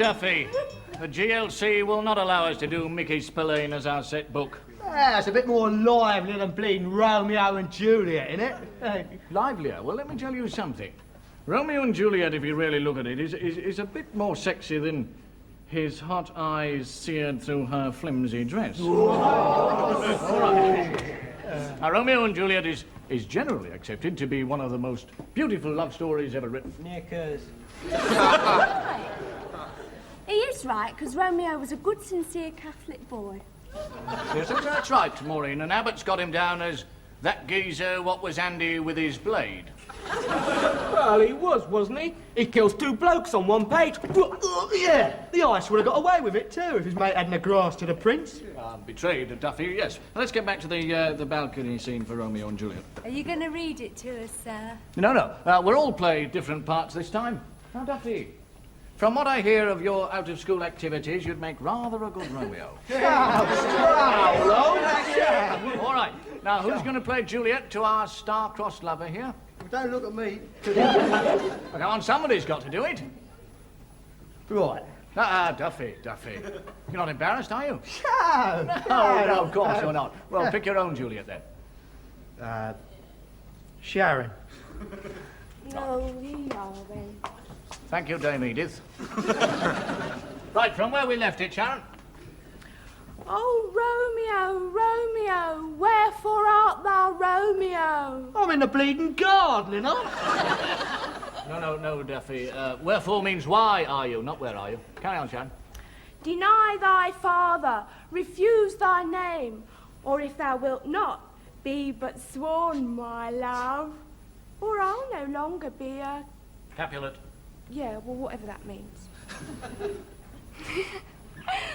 Duffy. The GLC will not allow us to do Mickey Spillane as our set book. It's a bit more lively than bleeding Romeo and Juliet, isn't it? Livelier? Well, let me tell you something. Romeo and Juliet, if you really look at it, is a bit more sexy than his hot eyes seared through her flimsy dress. All right. Romeo and Juliet is generally accepted to be one of the most beautiful love stories ever written. Knickers. He is right, because Romeo was a good, sincere Catholic boy. Yes, that's right, Maureen. And Abbott's got him down as that geezer what was handy with his blade. Well, he was, wasn't he? He kills 2 blokes on 1 page. Yeah, the ice would have got away with it too if his mate hadn't grass to the prince. Betrayed, Duffy, yes. Let's get back to the balcony scene for Romeo and Juliet. Are you going to read it to us, sir? No. We'll all play different parts this time. Now, Duffy, from what I hear of your out-of-school activities, you'd make rather a good Romeo. All right. Now, who's going to play Juliet to our star-crossed lover here? Don't look at me. Come on, somebody's got to do it. Right. Duffy. You're not embarrassed, are you? No, of course you're not. Well, pick your own Juliet, then. Sharon. No, we are then. Thank you, Dame Edith. Right, from where we left it, Sharon. Oh, Romeo, Romeo, wherefore art thou Romeo? I'm in the bleeding garden, ain't I? No, Duffy. Wherefore means why are you, not where are you. Carry on, Sharon. Deny thy father, refuse thy name, or if thou wilt not, be but sworn, my love, or I'll no longer be a... Capulet. Yeah, well, whatever that means.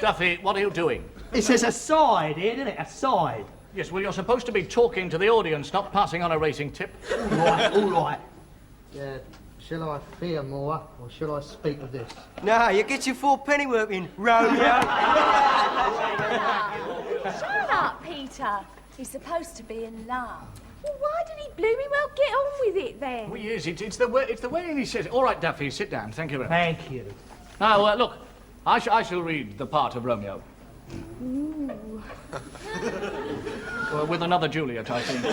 Duffy, what are you doing? It says aside here, isn't it? Aside. Yes, well, you're supposed to be talking to the audience, not passing on a racing tip. All right. Yeah, shall I fear more, or shall I speak of this? No, you get your 4 pennyworth in, Romeo. Shut up, Peter. He's supposed to be in love. Well, why did he blooming well get on with it then? Well, yes, it's the way he says it. All right, Duffy, sit down. Thank you very much. Thank you. Now, look, I shall read the part of Romeo. Ooh. Well, with another Juliet, I think.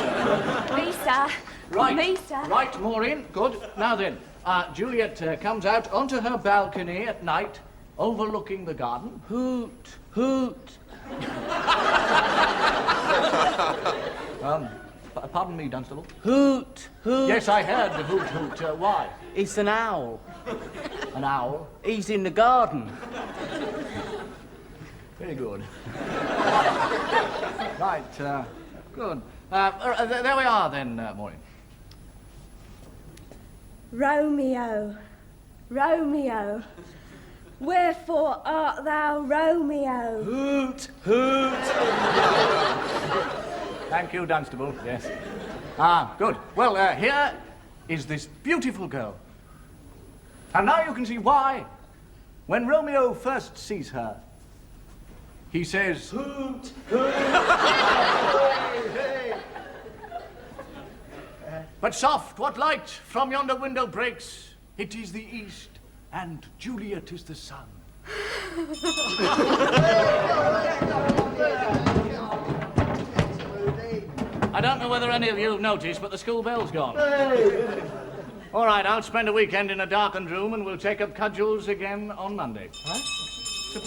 Lisa. Right. Lisa. Right, Maureen. Good. Now then, Juliet comes out onto her balcony at night, overlooking the garden. Hoot, hoot. Pardon me, Dunstable. Hoot, hoot. Yes, I heard the hoot, hoot. Why? It's an owl. An owl? He's in the garden. Very good. Right, good. There we are then, Maureen. Romeo, Romeo, wherefore art thou Romeo? Hoot, hoot. Thank you, Dunstable, yes. Good. Well, here is this beautiful girl. And now you can see why. When Romeo first sees her, he says, Hoot, hoot. but soft, what light from yonder window breaks? It is the east, and Juliet is the sun. I don't know whether any of you have noticed, but the school bell's gone. All right, I'll spend a weekend in a darkened room and we'll take up cudgels again on Monday. Huh? The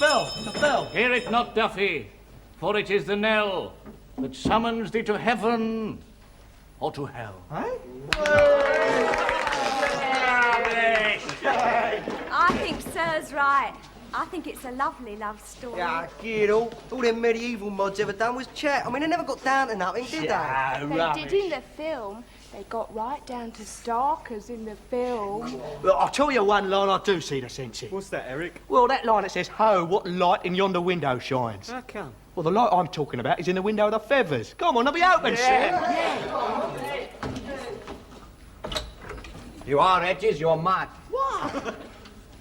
bell. Hear it not, Duffy, for it is the knell that summons thee to heaven or to hell. Hey? I think Sir's right. I think it's a lovely love story. Yeah, kid, all them medieval mods ever done was chat. I mean, they never got down to nothing, did they? They did in the film. They got right down to starkers in the film. Well, I'll tell you one line I do see the sense in. What's that, Eric? Well, that line that says, "Ho, what light in yonder window shines." How come? Well, the light I'm talking about is in the window of the feathers. Come on, they'll be open soon. You are, Edges, you're mad. What?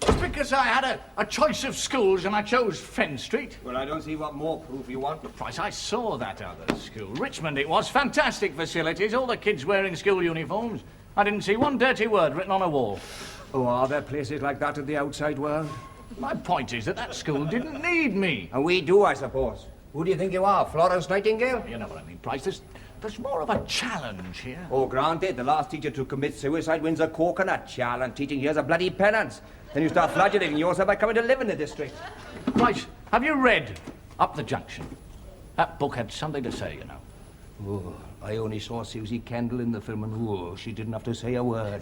Just because I had a choice of schools and I chose Fen Street. Well, I don't see what more proof you want. Christ, I saw that other school. Richmond it was. Fantastic facilities. All the kids wearing school uniforms. I didn't see one dirty word written on a wall. Oh, are there places like that in the outside world? My point is that school didn't need me. And we do, I suppose. Who do you think you are, Florence Nightingale? You know what I mean, Price. There's more of a challenge here. Oh, granted, the last teacher to commit suicide wins a coconut shell, and teaching here's a bloody penance. Then you start flagellating yourself by coming to live in the district. Price, have you read Up the Junction? That book had something to say, you know. Oh, I only saw Susie Kendall in the film, and oh, she didn't have to say a word.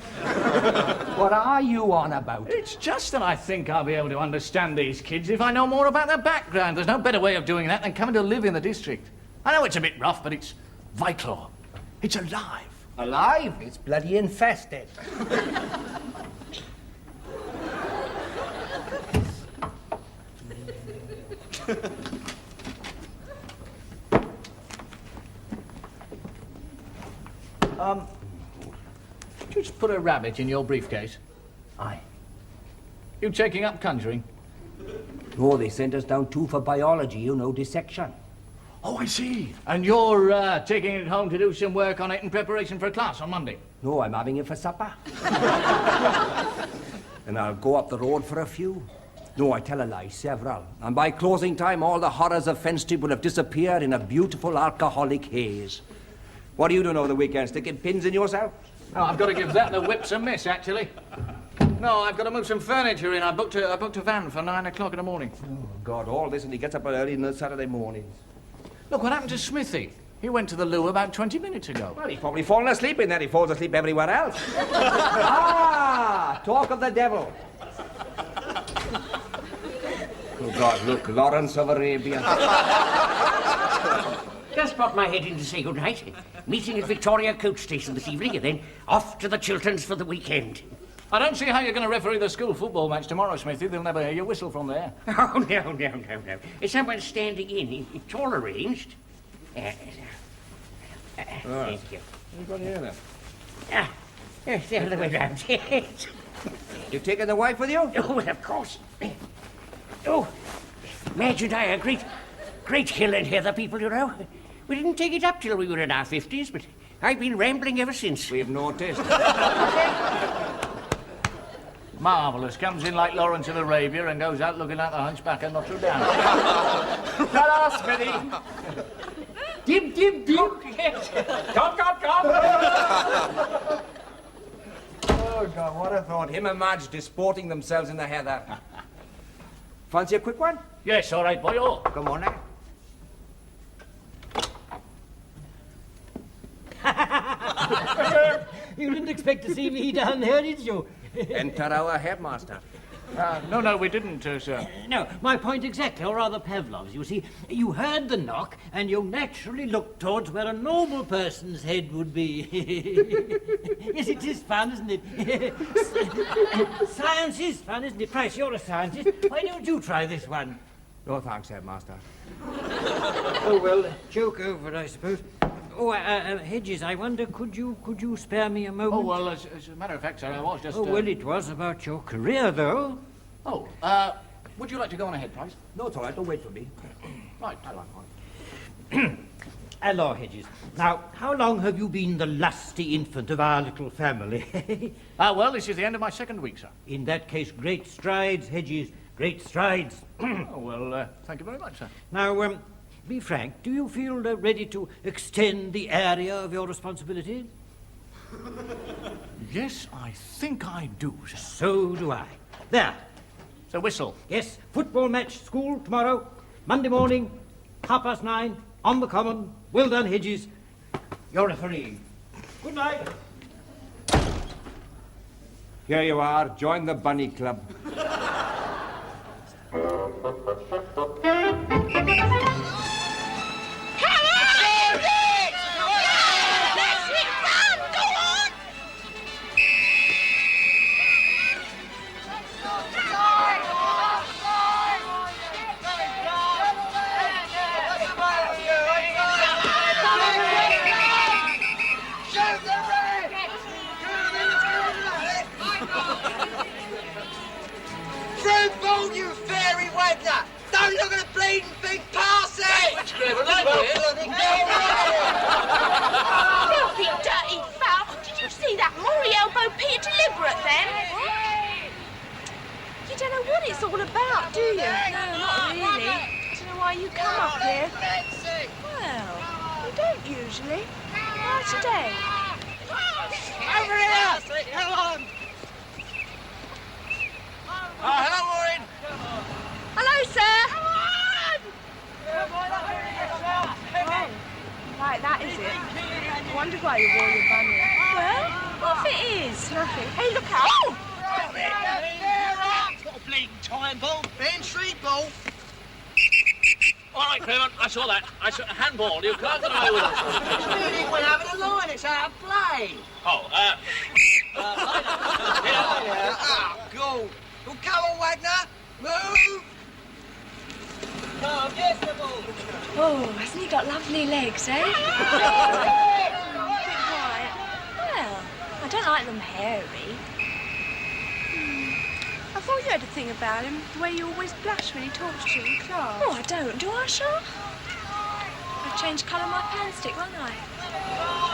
What are you on about? It's just that I think I'll be able to understand these kids if I know more about their background. There's no better way of doing that than coming to live in the district. I know it's a bit rough, but it's vital. It's alive. Alive? It's bloody infested. Did you just put a rabbit in your briefcase? Aye. You taking up conjuring? Oh, they sent us down too for biology, you know, dissection. Oh, I see. And you're taking it home to do some work on it in preparation for a class on Monday? No, I'm having it for supper. And I'll go up the road for a few. No, I tell a lie, several. And by closing time, all the horrors of Fence Street will have disappeared in a beautiful alcoholic haze. What do you do over the weekend? Sticking pins in yourself? Oh, I've got to give that the whips a miss, actually. No, I've got to move some furniture in. I booked a van for 9 o'clock in the morning. Oh, God, all this, and he gets up early on the Saturday mornings. Look, what happened to Smithy? He went to the loo about 20 minutes ago. Well, he's probably fallen asleep in there. He falls asleep everywhere else. Ah, talk of the devil. Oh, God, look, Lawrence of Arabia. Just popped my head in to say good night. Meeting at Victoria Coach Station this evening, and then off to the Chilterns for the weekend. I don't see how you're going to referee the school football match tomorrow, Smithy. They'll never hear you whistle from there. Oh, no. Someone's standing in. It's all arranged. Thank you. You've got here then. Yes, the other way round. You've taken the wife with you? Oh, well, of course. Oh, Madge and I are great hill and heather people, you know. We didn't take it up till we were in our 50s, but I've been rambling ever since. We've noticed. Marvellous. Comes in like Lawrence of Arabia and goes out looking like the hunchback of Notre Dame. Ta-da, Smithy! Dim, dim, dim. Come! Oh, God, what a thought. Him and Madge disporting themselves in the heather. Fancy a quick one? Yes, all right, boy. Oh. Come on now. You didn't expect to see me down there, did you? Enter our headmaster. No, we didn't, sir. No, my point exactly, or rather Pavlov's. You see, you heard the knock, and you naturally looked towards where a normal person's head would be. Yes, it is fun, isn't it? Science is fun, isn't it? Price, you're a scientist. Why don't you try this one? No thanks, headmaster. Oh, well, joke over, I suppose. Oh, Hedges, I wonder, could you spare me a moment? Oh, well, as a matter of fact, sir, I was just... Oh, well, it was about your career, though. Oh, would you like to go on ahead, Price? No, it's all right. Don't wait for me. Right. Hello, Hedges. Now, how long have you been the lusty infant of our little family? Well, this is the end of my second week, sir. In that case, great strides, Hedges, great strides. Oh, well, thank you very much, sir. Now, be frank, do you feel ready to extend the area of your responsibilities? Yes, I think I do, sir. So do I. There. So whistle. Yes, football match, school tomorrow, Monday morning, 9:30, on the common. Well done, Hedges. You're referee. Good night. Here you are. Join the bunny club. Through ball, you fairy waggler! Don't look at a bleeding big pass it's all about, do you? No, not really. Do you know why you come up here? Well, you don't usually. Why today? Over here! Come on! Hello, Maureen. Hello, sir. Right, that is it. I wonder why you wore your bunny. Well, what if it is? Nothing. Hey, look out! Oh! Got a bleeding time ball. Ben street ball. All right, Clement, I saw that. I saw a handball. You can't get away with it. Really, we're having a line. It's out of play. Oh, Go. Well, come on, Wagner. Move. Come, get the ball. Oh, hasn't he got lovely legs, eh? Bit white. Well, I don't like them hairy. I thought you had a thing about him, the way you always blush when he talks to you in class. Oh, I don't, do I, Sean? I've changed colour my pan stick, won't I?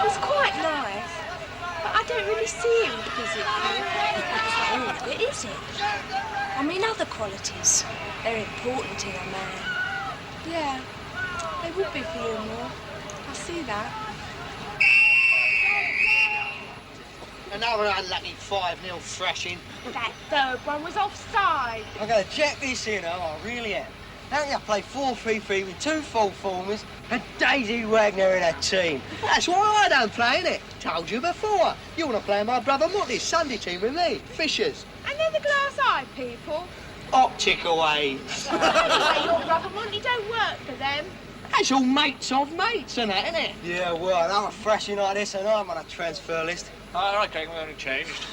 It's quite nice, but I don't really see him physically. That's not all of it, is it? I mean, other qualities. They're important in a man. Yeah, they would be for you more. I see that. Another unlucky 5-0 thrashing. That third one was offside. I'm going to jack this in, I really am. How can you play 4-3-3 with 2 full formers and Daisy Wagner in a team? That's why I don't play, innit? Told you before. You want to play my brother Motty's Sunday team with me, Fishers. And they're the glass-eyed people. Optical aids. Anyway, your brother Monty don't work for them. That's all mates of mates, and that, isn't it? Yeah, well, I'm a thrashing like this and I'm on a transfer list. all right, Craig, we only changed.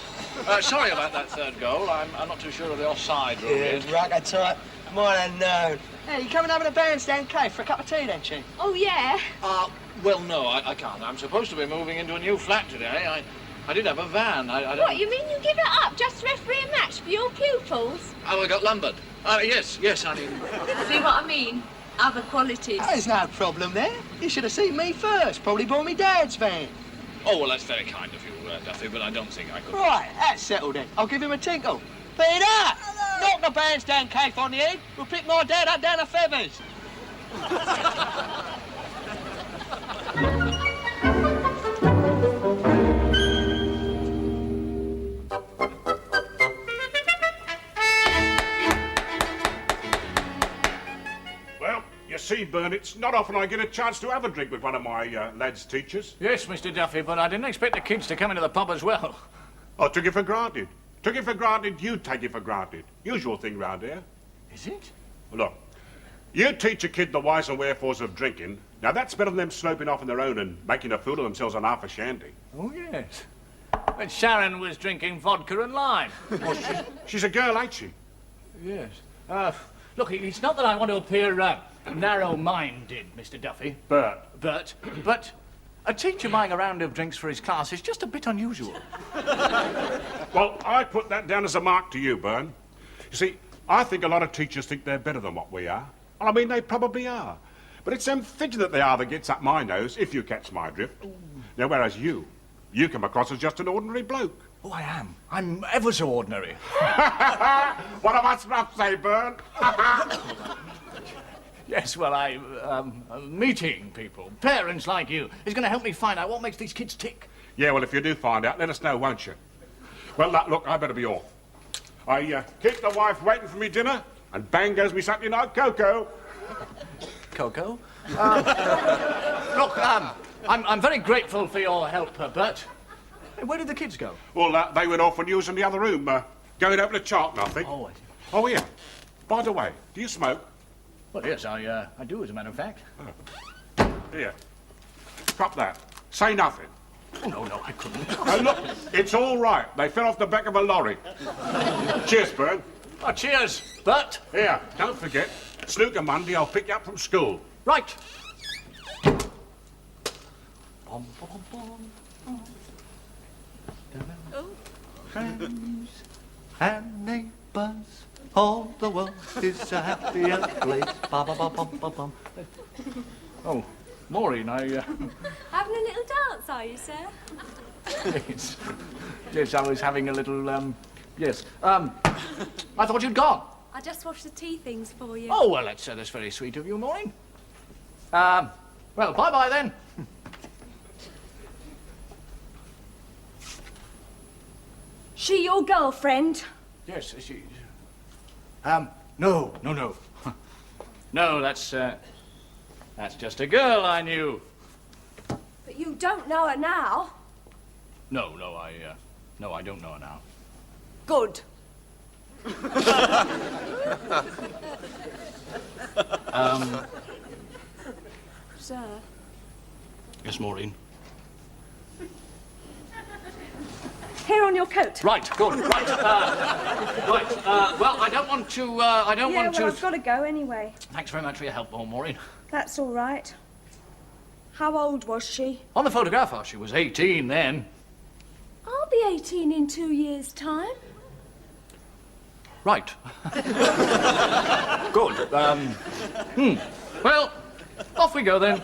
Sorry about that third goal. I'm not too sure of the offside rule yet. Rugger type. Might have known. Hey, you coming over to Bandstand Cave for a cup of tea then, Chief? Oh, yeah? Well, no, I can't. I'm supposed to be moving into a new flat today. I did have a van. I don't... What, you mean you give it up just to referee a match for your pupils? Oh, I got lumbered. Yes, I mean... See what I mean? Other qualities. There's no problem there. You should have seen me first. Probably bought me Dad's van. Oh, well, that's very kind of you, Duffy, but I don't think I could... Right, that's settled then. I'll give him a tinkle. Peter! Knock the Bandstand Cave on the head. We'll pick my dad up down the feathers. You see, Bern, it's not often I get a chance to have a drink with one of my lads' teachers. Yes, Mr. Duffy, but I didn't expect the kids to come into the pub as well. I took it for granted. Took it for granted, you take it for granted. Usual thing round here. Is it? Look, you teach a kid the whys and wherefores of drinking. Now, that's better than them sloping off on their own and making a fool of themselves on half a shandy. Oh, yes. But Sharon was drinking vodka and lime. Oh, she's a girl, ain't she? Yes. Look, it's not that I want to appear narrow-minded, Mr. Duffy. But a teacher buying a round of drinks for his class is just a bit unusual. Well, I put that down as a mark to you, Bern. You see, I think a lot of teachers think they're better than what we are. Well, I mean, they probably are. But it's them thinking that they are that gets up my nose, if you catch my drift. Now, whereas you come across as just an ordinary bloke. Oh, I am. I'm ever so ordinary. What am I supposed to say, Bern? Yes, well, meeting people, parents like you, is going to help me find out what makes these kids tick. Yeah, well, if you do find out, let us know, won't you? Well, look, I better be off. I keep the wife waiting for me dinner, and bang goes me Saturday night cocoa. Cocoa? Look, I'm very grateful for your help, Bert. Where did the kids go? Well, they went off and you was in the other room, going over the chart, I think. Oh, I see. Oh, yeah. By the way, do you smoke? Well, yes, I do, as a matter of fact. Oh. Here. Drop that. Say nothing. Oh, no, I couldn't. Oh, look, it's all right. They fell off the back of a lorry. Cheers, Bern. Oh, cheers, Bert. Here, don't forget, snooker Monday, I'll pick you up from school. Right. Friends and neighbors, all the world is a happier place. Oh, Maureen, Having a little dance, are you, sir? yes, I was having a little, yes. I thought you'd gone. I just washed the tea things for you. Oh, well, that's very sweet of you, Maureen. Well, bye-bye then. She your girlfriend? Yes, she... No. No, that's just a girl I knew. But you don't know her now. No, I don't know her now. Good. Sir? Yes, Maureen? Here on your coat. Right, good, right. Well, I don't want to, I don't want to... I've got to go anyway. Thanks very much for your help, Maureen. That's all right. How old was she? On the photograph, she was 18 then. I'll be 18 in 2 years' time. Right. Good. Well, off we go then.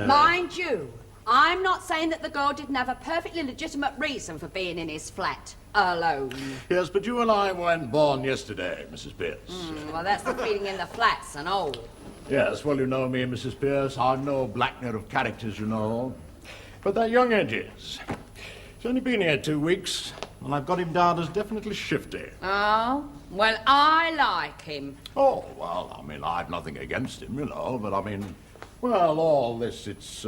Mind you, I'm not saying that the girl didn't have a perfectly legitimate reason for being in his flat alone. Yes, but you and I weren't born yesterday, Mrs. Pierce. Well, that's the feeling in the flats and all. Yes, well, you know me, Mrs. Pierce. I'm no blackner of characters, you know. But they're young edges. He's only been here 2 weeks, and I've got him down as definitely shifty. Oh? Well, I like him. Oh, well, I mean, I've nothing against him, you know, but I mean, well, all this, it's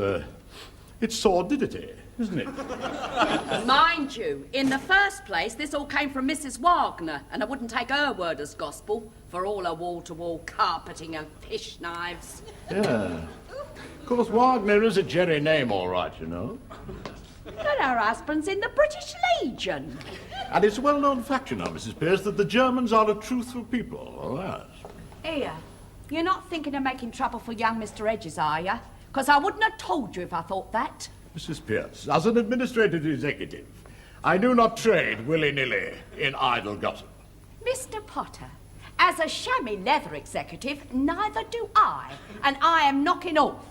sordidity, isn't it? Mind you, in the first place, this all came from Mrs. Wagner, and I wouldn't take her word as gospel for all her wall-to-wall carpeting and fish knives. Yeah. Of course, Wagner is a jerry name, all right, you know. But her husband's in the British Legion. And it's a well-known fact, you know, Mrs. Pierce, that the Germans are a truthful people. Oh, yes. Here, you're not thinking of making trouble for young Mr. Edges, are you? Because I wouldn't have told you if I thought that. Mrs. Pierce, as an administrative executive, I do not trade willy-nilly in idle gossip. Mr. Potter, as a chamois leather executive, neither do I. And I am knocking off.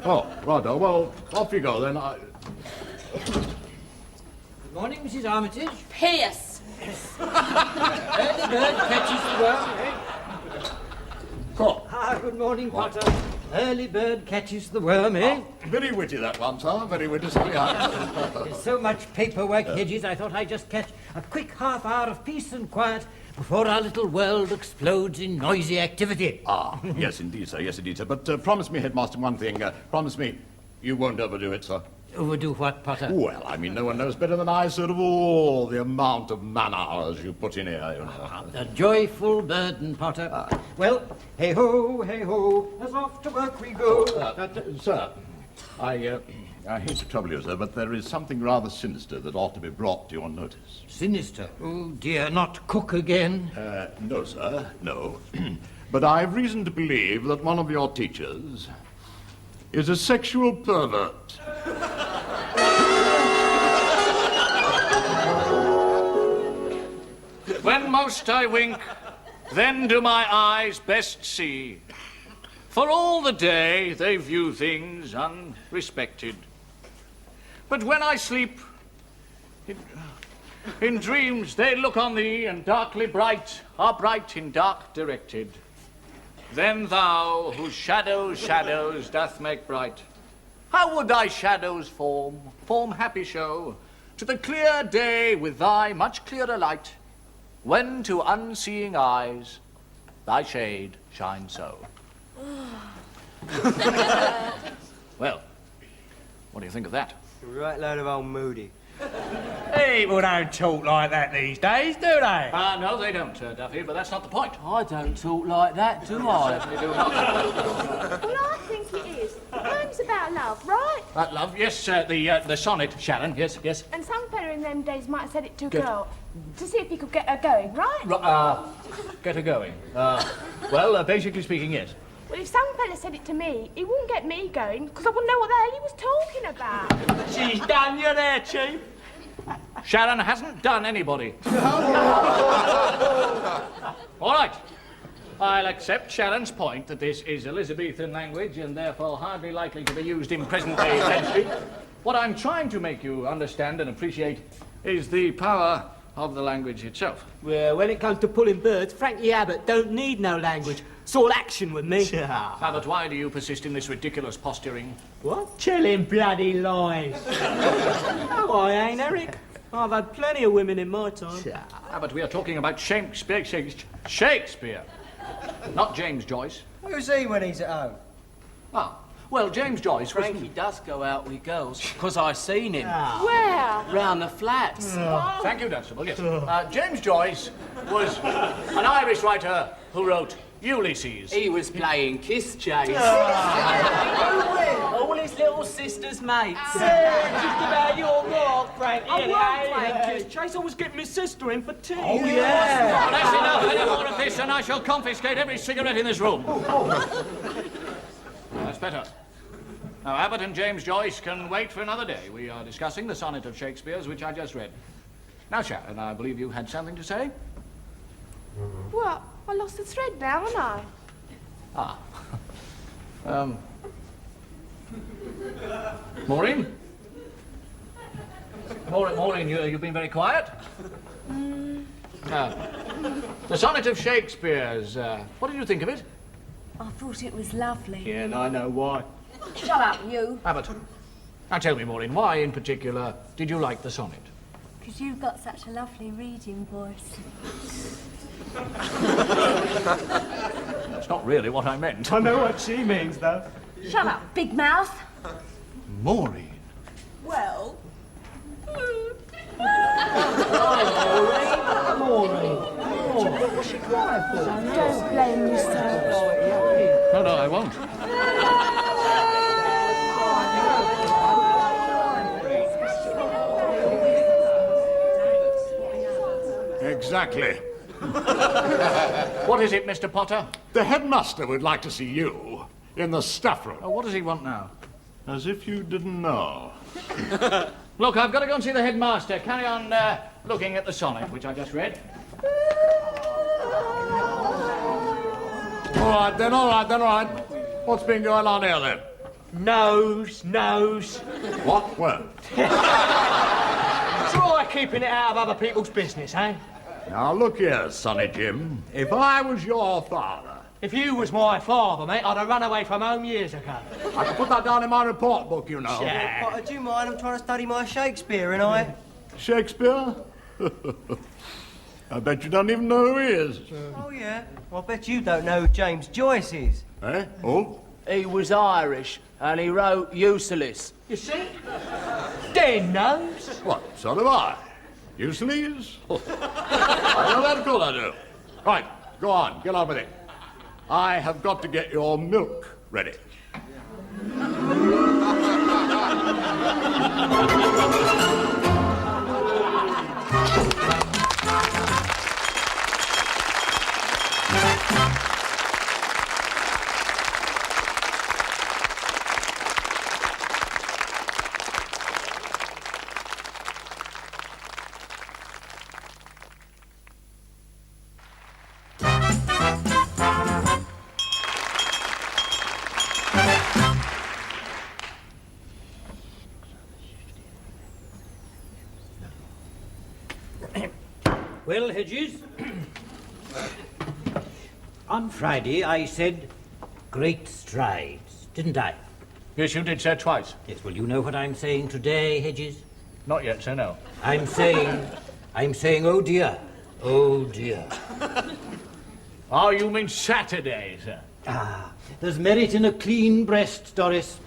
Oh, righto. Well, off you go, then. Good morning, Mrs. Armitage. Pierce. Early bird catches the worm, eh? Oh. Good morning, Potter. Early bird catches the worm, eh? Oh, very witty, that one, sir. Very witty, sir. There's so much paperwork, Hedges, I thought I'd just catch a quick half hour of peace and quiet before our little world explodes in noisy activity. Yes, indeed, sir. Yes, indeed, sir. But promise me, Headmaster, one thing. Promise me you won't overdo it, sir. Overdo what, Potter? Well, I mean, no one knows better than I, sir, of all the amount of man-hours you put in here, you know. A joyful burden, Potter. Well, hey-ho, as off to work we go. Sir, I hate to trouble you, sir, but there is something rather sinister that ought to be brought to your notice. Sinister? Oh, dear, not Cook again? No, sir, no. But I've reason to believe that one of your teachers is a sexual pervert. When most I wink, then do my eyes best see. For all the day they view things unrespected. But when I sleep, in dreams they look on thee, and darkly bright are bright in dark directed. Then thou, whose shadows doth make bright, how would thy shadows form happy show, to the clear day with thy much clearer light, when to unseeing eyes thy shade shines so. Well, what do you think of that? Right load of old Moody. People don't talk like that these days, do they? No, they don't, Duffy, but that's not the point. I don't talk like that, do I? Definitely do not. Well, I think it is. The poem's about love, right? Love, yes, the sonnet, Sharon, yes. And some fella in them days might have said it to a Good. girl to see if he could get her going, right? Get her going. Well, basically speaking, yes. Well, if some fella said it to me, he wouldn't get me going, because I wouldn't know what the hell he was talking about. She's done you there, Chief. Sharon hasn't done anybody. All right. I'll accept Sharon's point that this is Elizabethan language and therefore hardly likely to be used in present-day century. What I'm trying to make you understand and appreciate is the power of the language itself. Well, when it comes to pulling birds, Frankie Abbott don't need no language. It's all action with me. Abbott, why do you persist in this ridiculous posturing? What? Telling bloody lies. No, I ain't, Eric. I've had plenty of women in my time. Abbott, we are talking about Shakespeare. Shakespeare. Not James Joyce. Who's he when he's at home? Ah, well, James Joyce was... Frankie does go out with girls, because I seen him. Where? Round the flats. Thank you, Dunstable, yes. James Joyce was an Irish writer who wrote Ulysses. He was playing Kiss Chase. All his little sister's mates. Just about your mark, Frankie. I won't play Kiss Chase. I was getting my sister in for tea. Oh, yeah. Well, that's enough. Any more of this, and I shall confiscate every cigarette in this room. That's better. Now, Abbott and James Joyce can wait for another day. We are discussing the sonnet of Shakespeare's, which I just read. Now, Sharon, I believe you had something to say? What? I lost the thread now, haven't I? Maureen? Maureen, you've been very quiet. The sonnet of Shakespeare's. What did you think of it? I thought it was lovely. Yeah, and I know why. Shut up, you. Abbott, now tell me, Maureen, why in particular did you like the sonnet? Because you've got such a lovely reading voice. That's not really what I meant. I know what she means, though. Shut up, big mouth. Maureen. Well. Don't blame yourself. No, I won't. Exactly. What is it, Mr. Potter? The headmaster would like to see you in the staff room. Oh, what does he want now? As if you didn't know. Look, I've got to go and see the headmaster. Carry on looking at the sonnet, which I just read. All right. What's been going on here, then? Nose. What? Where? Try keeping it out of other people's business, eh? Now, look here, Sonny Jim. If I was your father... If you was my father, mate, I'd have run away from home years ago. I can put that down in my report book, you know. Yeah. Potter, do you mind? I'm trying to study my Shakespeare, and I... Shakespeare? I bet you don't even know who he is. Oh, yeah? Well, I bet you don't know who James Joyce is. Eh? Oh? He was Irish, and he wrote Useless. You see? Den knows. What? So do I. Useless? I know that cool, I do. Right, go on, get on with it. I have got to get your milk ready. Well, Hedges, on Friday I said great strides, didn't I? Yes, you did, sir, twice. Yes, well, you know what I'm saying today, Hedges? Not yet, sir, no. I'm saying, oh dear, oh dear. Oh, you mean Saturday, sir? Ah, there's merit in a clean breast, Doris.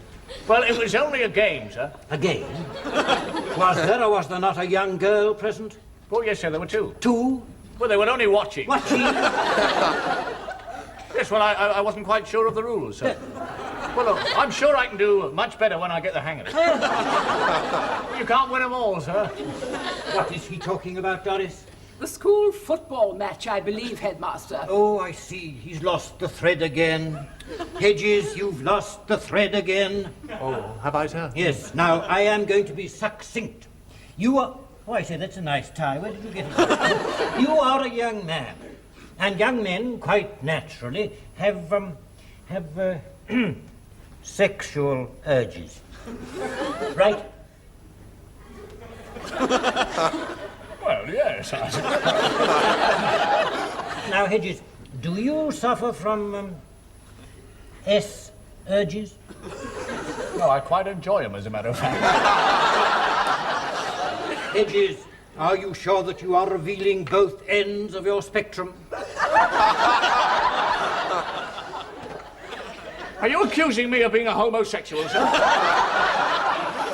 Well, it was only a game, sir. A game? Was there or was there not a young girl present? Oh, yes, sir, there were two. Two? Well, they were only watching. Watching? Yes, well, I wasn't quite sure of the rules, sir. Well, look, I'm sure I can do much better when I get the hang of it. You can't win them all, sir. What is he talking about, Doris? The school football match, I believe, Headmaster. Oh, I see. He's lost the thread again. Hedges, you've lost the thread again. Oh, have I, sir? Yes. Now, I am going to be succinct. You are... Oh, I say, that's a nice tie. Where did you get it from? You are a young man. And young men, quite naturally, have sexual urges. Right? Well, yes, I Now, Hedges, do you suffer from S urges? No, I quite enjoy them, as a matter of fact. Hedges, are you sure that you are revealing both ends of your spectrum? Are you accusing me of being a homosexual, sir?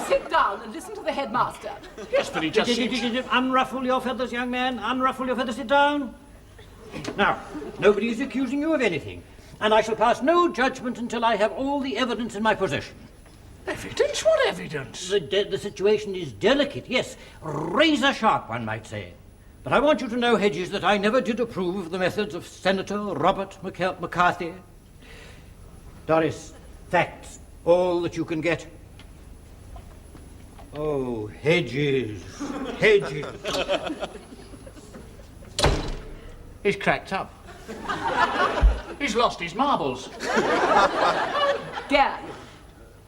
Sit down and listen to the headmaster. Yes, but he just Unruffle your feathers, young man. Unruffle your feathers. Sit down. Now, nobody is accusing you of anything, and I shall pass no judgment until I have all the evidence in my possession. Evidence? What evidence? The situation is delicate, yes, razor sharp, one might say. But I want you to know, Hedges, that I never did approve of the methods of Senator Robert McCarthy. Doris, facts, all that you can get. Oh, Hedges, Hedges. He's cracked up. He's lost his marbles. Dare you?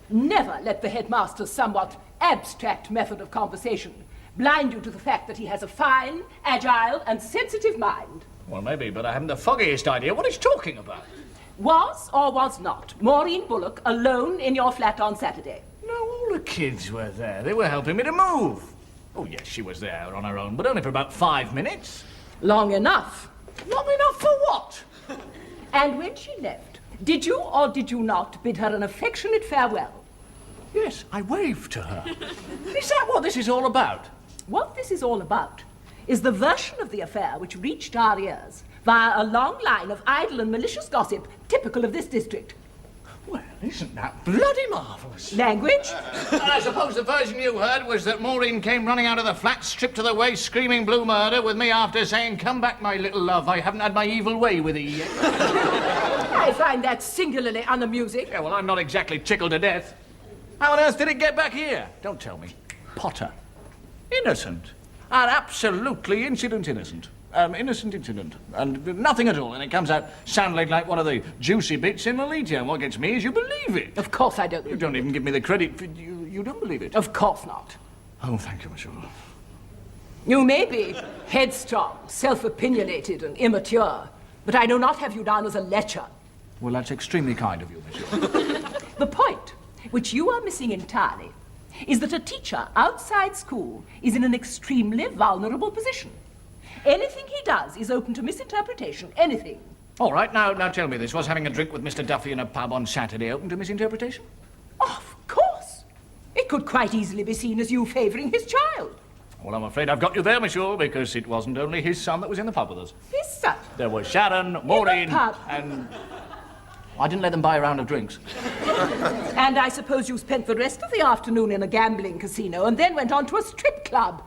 Never let the headmaster's somewhat abstract method of conversation blind you to the fact that he has a fine, agile, and sensitive mind. Well, maybe, but I haven't the foggiest idea what he's talking about. Was or was not Maureen Bullock alone in your flat on Saturday? No, all the kids were there. They were helping me to move. Oh, yes, she was there on her own, but only for about 5 minutes. Long enough. Long enough for what? And when she left, did you or did you not bid her an affectionate farewell? Yes, I waved to her. Is that what this is all about? What this is all about is the version of the affair which reached our ears via a long line of idle and malicious gossip typical of this district. Well, isn't that bloody marvellous? Language? I suppose the version you heard was that Maureen came running out of the flat, stripped to the waist, screaming blue murder with me after saying, "Come back, my little love, I haven't had my evil way with thee yet." I find that singularly unamusing. Yeah, well, I'm not exactly tickled to death. How on earth did it get back here? Don't tell me. Potter. Innocent. And absolutely innocent. Innocent incident. And nothing at all. And it comes out sounding like one of the juicy bits in Lolita. And what gets me is you believe it. Of course I don't. You don't even give me the credit for you don't believe it. Of course not. Oh, thank you, monsieur. You may be headstrong, self-opinionated and immature, but I do not have you down as a lecher. Well, that's extremely kind of you, monsieur. The point, which you are missing entirely, is that a teacher outside school is in an extremely vulnerable position. Anything he does is open to misinterpretation, anything. All right, now tell me this. Was having a drink with Mr. Duffy in a pub on Saturday open to misinterpretation? Of course. It could quite easily be seen as you favouring his child. Well, I'm afraid I've got you there, monsieur, because it wasn't only his son that was in the pub with us. His son? There was Sharon, Maureen, pub. and... I didn't let them buy a round of drinks. And I suppose you spent the rest of the afternoon in a gambling casino and then went on to a strip club.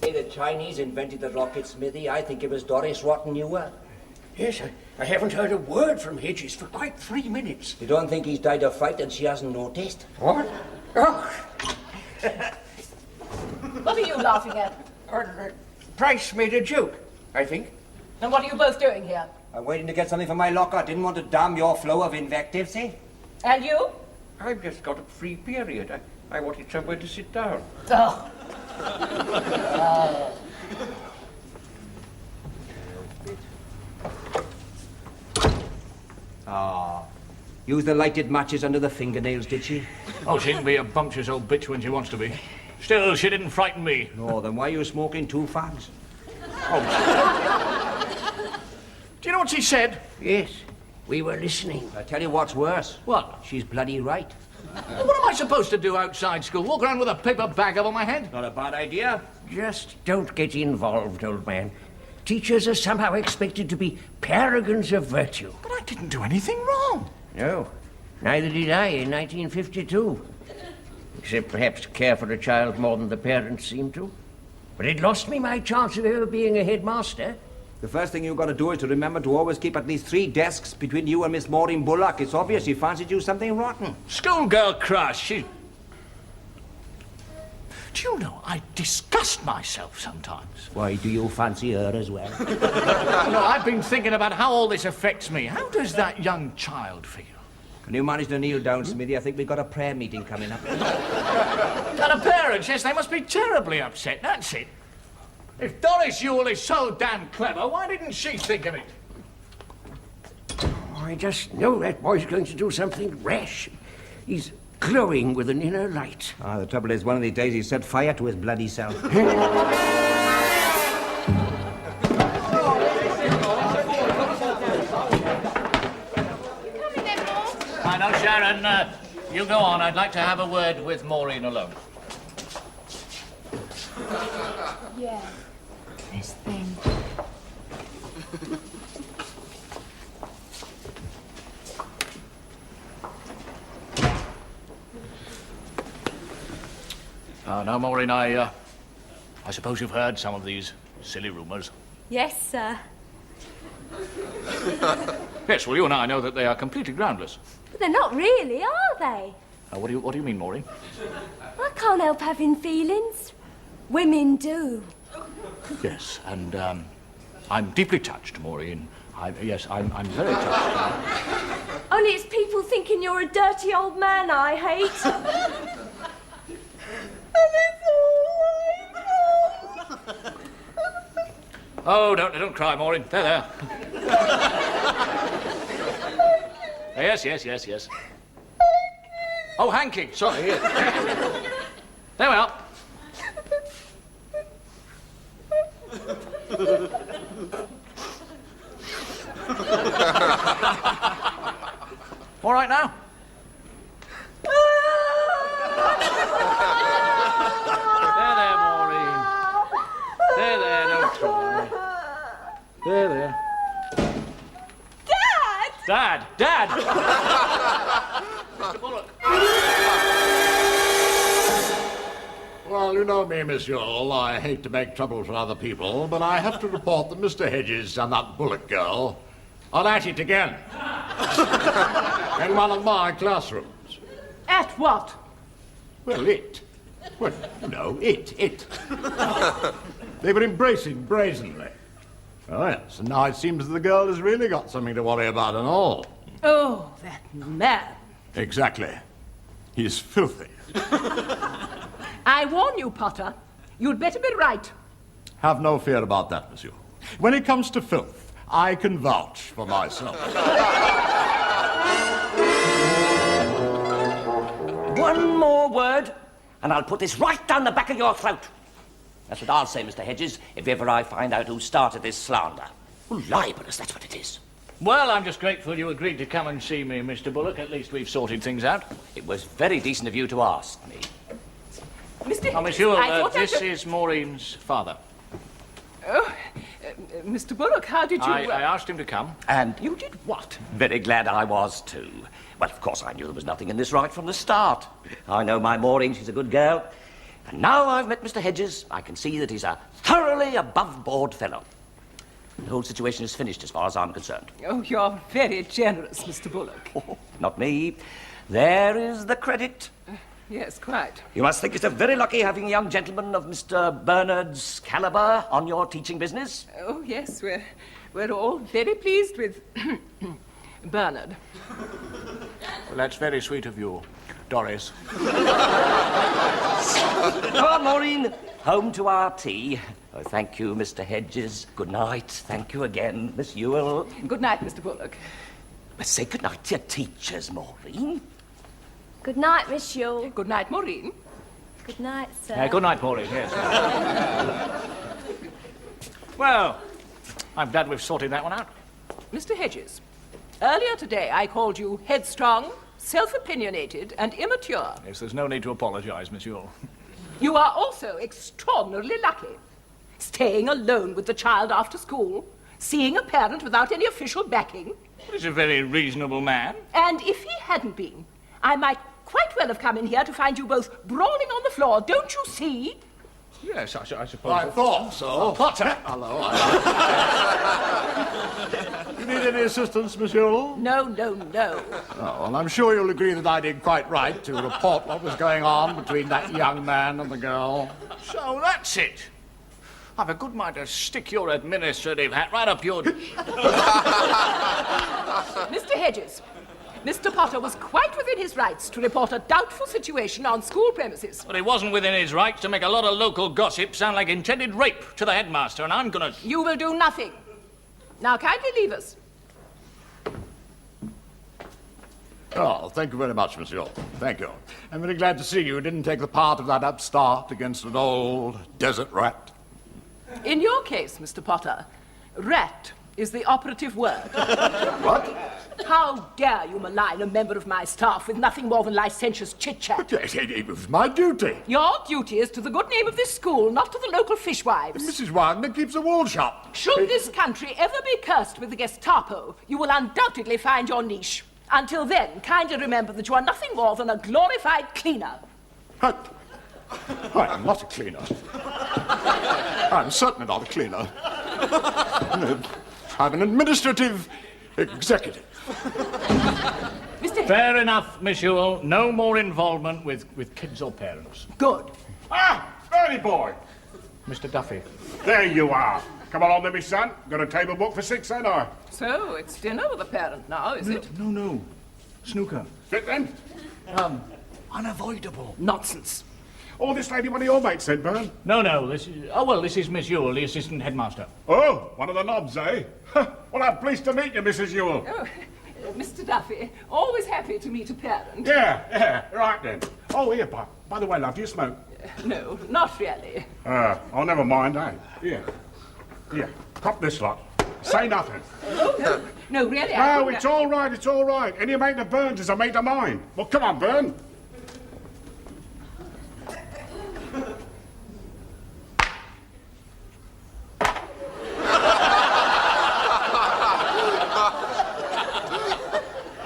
Say the Chinese invented the rocket smithy. I think it was Doris Rotten you were. Yes, I haven't heard a word from Hedges for quite 3 minutes. You don't think he's died of fright and she hasn't noticed? What? Oh. What are you laughing at? Price made a joke, I think. And what are you both doing here? I'm waiting to get something from my locker. Didn't want to damn your flow of invectives, eh? And you? I've just got a free period. I wanted somewhere to sit down. Oh. Ah. Used the lighted matches under the fingernails, did she? Oh, she can be a bumptious old bitch when she wants to be. Still, she didn't frighten me. No, then why are you smoking 2 fags? Oh. Do you know what she said? Yes, we were listening. I tell you what's worse. What? She's bloody right. Well, what am I supposed to do outside school? Walk around with a paper bag over my head? Not a bad idea. Just don't get involved, old man. Teachers are somehow expected to be paragons of virtue. But I didn't do anything wrong. No, neither did I in 1952. Except perhaps care for a child more than the parents seem to. But it lost me my chance of ever being a headmaster. The first thing you've got to do is to remember to always keep at least 3 desks between you and Miss Maureen Bullock. It's obvious she fancied you something rotten. Schoolgirl crush, she... Do you know, I disgust myself sometimes. Why, do you fancy her as well? No, I've been thinking about how all this affects me. How does that young child feel? Can you manage to kneel down, Smithy? I think we've got a prayer meeting coming up. And her parents, yes, they must be terribly upset, that's it. If Doris Yule is so damn clever, why didn't she think of it? I just know that boy's going to do something rash. He's glowing with an inner light. Ah, the trouble is, one of these days he's set fire to his bloody self. I know, Sharon. You go on. I'd like to have a word with Maureen alone. Yeah. This thing. Now, Maureen, I suppose you've heard some of these silly rumours. Yes, sir. Yes, well, you and I know that they are completely groundless. But they're not really, are they? What do you mean, Maureen? I can't help having feelings. Women do. Yes, and I'm deeply touched, Maureen. I'm very touched. Only it's people thinking you're a dirty old man I hate. Oh, don't cry, Maureen. There. Yes. Oh, Hanky. Sorry. Yes. There we are. All right now? There, Maureen. There, don't cry. There. Dad! Mr. Bullock. Well, you know me, Miss Yule. I hate to make trouble for other people, but I have to report that Mr. Hedges and that Bullock girl are at it again. In one of my classrooms. At what? Well, it. Well, no, it. They were embracing brazenly. Oh, yes, and now it seems that the girl has really got something to worry about and all. Oh, that man. Exactly. He's filthy. I warn you, Potter. You'd better be right. Have no fear about that, monsieur. When it comes to filth, I can vouch for myself. One more word, and I'll put this right down the back of your throat. That's what I'll say, Mr. Hedges, if ever I find out who started this slander. Well, libelous, that's what it is. Well, I'm just grateful you agreed to come and see me, Mr. Bullock. At least we've sorted things out. It was very decent of you to ask me. Mr. Oh, Miss Yule, this is Maureen's father. Oh, Mr. Bullock, how did you... I asked him to come. And you did what? Very glad I was, too. Well, of course, I knew there was nothing in this right from the start. I know my Maureen, she's a good girl. And now I've met Mr. Hedges, I can see that he's a thoroughly above-board fellow. The whole situation is finished as far as I'm concerned. Oh, you're very generous, Mr. Bullock. Oh, not me. There is the credit. Yes, quite. You must think it's very lucky having a young gentleman of Mr. Bernard's caliber on your teaching business. Oh, yes, we're all very pleased with Bernard. Well, that's very sweet of you, Doris. us. Come on, Maureen. Home to our tea. Oh, thank you, Mr. Hedges. Good night. Thank you again, Miss Ewell. Good night, Mr. Bullock. Say good night to your teachers, Maureen. Good night, Miss Yule. Good night, Maureen. Good night, sir. Good night, Maureen, yes. Well, I'm glad we've sorted that one out. Mr. Hedges, earlier today I called you headstrong, self-opinionated, and immature. Yes, there's no need to apologise, Miss Ewell. You are also extraordinarily lucky. Staying alone with the child after school, seeing a parent without any official backing. He's a very reasonable man. And if he hadn't been, I might quite well have come in here to find you both brawling on the floor, don't you see? Yes, I suppose. I thought so. Potter! Hello. You need any assistance, Miss Ewell? No, no, no. Oh, well, I'm sure you'll agree that I did quite right to report what was going on between that young man and the girl. So that's it. I've a good mind to stick your administrative hat right up your... Mr. Hedges, Mr. Potter was quite within his rights to report a doubtful situation on school premises. But it wasn't within his rights to make a lot of local gossip sound like intended rape to the headmaster, and I'm gonna... You will do nothing. Now kindly leave us. Oh, thank you very much, Miss Ewell. Thank you. I'm very glad to see you didn't take the part of that upstart against an old desert rat. In your case, Mr. Potter, rat is the operative word. What? How dare you malign a member of my staff with nothing more than licentious chit-chat? It was my duty. Your duty is to the good name of this school, not to the local fishwives. Mrs. Wagner keeps a wool shop. Should this country ever be cursed with the Gestapo, you will undoubtedly find your niche. Until then, kindly remember that you are nothing more than a glorified cleaner. I'm not a cleaner. I'm certainly not a cleaner. I'm an administrative executive. Fair enough, Miss Ewell. No more involvement with kids or parents. Good. Ah, Bertie boy. Mr. Duffy. There you are. Come along then, my son. Got a table booked for 6, ain't I? So, it's dinner with a parent now, is it? No. Snooker. Fit then? Unavoidable. Nonsense. Oh, this lady one of your mates said, Bern. No, this is... Oh, well, this is Miss Ewell, the assistant headmaster. Oh, one of the knobs, eh? Well, I'm pleased to meet you, Mrs. Ewell. Oh, Mr. Duffy, always happy to meet a parent. Yeah, right then. Oh, here, by the way, love, do you smoke? No, not really. Oh, never mind, eh? Here, cop this lot. Say nothing. Oh, no, really, No, it's all right. Any mate of Bern's is a mate of mine. Well, come on, Bern.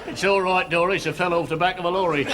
It's all right, Doris. I fell off the back of a lorry.